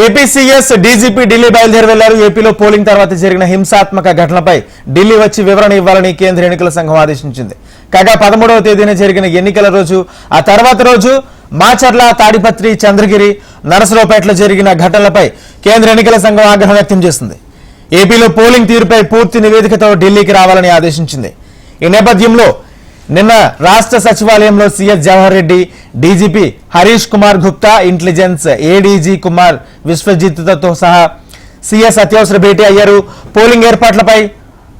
APCS DGP Delhi బయలుదేరి వెళ్లారు. ఏపీలో పోలింగ్ తర్వాత జరిగిన హింసాత్మక ఘటనపై ఢిల్లీ వచ్చి వివరణ ఇవ్వాలని కేంద్ర ఎన్నికల సంఘం ఆదేశించింది. కాగా 13వ తేదీన జరిగిన ఎన్నికల రోజు ఆ తర్వాత రోజు మాచర్ల, తాడిపత్రి, చంద్రగిరి, నరసరావుపేటలో జరిగిన ఘటనలపై కేంద్ర ఎన్నికల సంఘం ఆగ్రహం వ్యక్తం చేసింది. ఏపీలో పోలింగ్ తీరుపై పూర్తి నివేదికతో ఢిల్లీకి రావాలని ఆదేశించింది. ఈ నేపథ్యంలో నిన్న రాష్ట్ర సచివాలయంలో CS Jawahar Reddy, DGP Harish Kumar Gupta, intelligence ADG Kumar విశ్వజిత్తో సహా సీఎస్ అత్యవసర భేటీ అయ్యారు. పోలింగ్ ఏర్పాట్లపై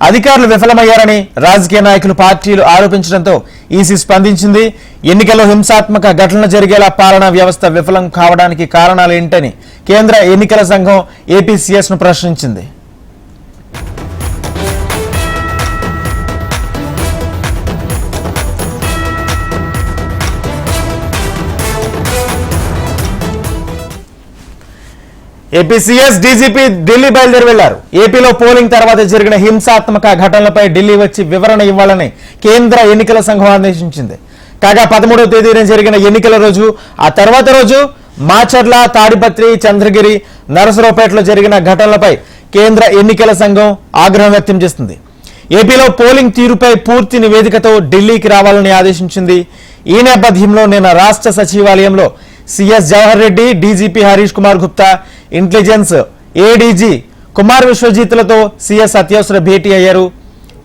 అధికారులు విఫలమయ్యారని రాజకీయ నాయకులు, పార్టీలు ఆరోపించడంతో ఈసీ స్పందించింది. ఎన్నికల్లో హింసాత్మక ఘటనలు జరిగేలా పాలనా వ్యవస్థ విఫలం కావడానికి కారణాలు ఏంటని కేంద్ర ఎన్నికల సంఘం ఏపీసీఎస్ ను ప్రశ్నించింది. ఏపీసీఎస్ డీజీపీ ఢిల్లీ బయలుదేరి వెళ్లారు. ఏపీలో పోలింగ్ తర్వాత జరిగిన హింసాత్మక ఘటనలపై ఢిల్లీ వచ్చి వివరణ ఇవ్వాలని కేంద్ర ఎన్నికల సంఘం ఆదేశించింది. కాగా 13వ తేదీన జరిగిన ఎన్నికల రోజు ఆ తర్వాత రోజు మాచర్ల, తాడిపత్రి, చంద్రగిరి, నరసరావుపేటలో జరిగిన ఘటనలపై కేంద్ర ఎన్నికల సంఘం ఆగ్రహం వ్యక్తం చేస్తుంది. ఏపీలో పోలింగ్ తీరుపై పూర్తి నివేదికతో ఢిల్లీకి రావాలని ఆదేశించింది. ఈ నేపథ్యంలో నిన్న రాష్ట్ర సచివాలయంలో CS Jawahar Reddy, DGP Harish Kumar Gupta, intelligence ADG Kumar విశ్వజిత్లతో సీఎస్ అత్యవసర భేటీ అయ్యారు.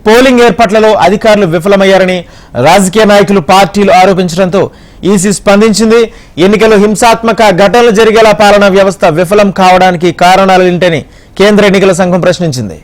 పోలింగ్ ఏర్పాట్లలో అధికారులు విఫలమయ్యారని రాజకీయ నాయకులు, పార్టీలు ఆరోపించడంతో ఈసీ స్పందించింది. ఎన్నికల్లో హింసాత్మక ఘటనలు జరిగేలా పాలనా వ్యవస్థ విఫలం కావడానికి కారణాలు ఏంటని కేంద్ర ఎన్నికల సంఘం ప్రశ్నించింది.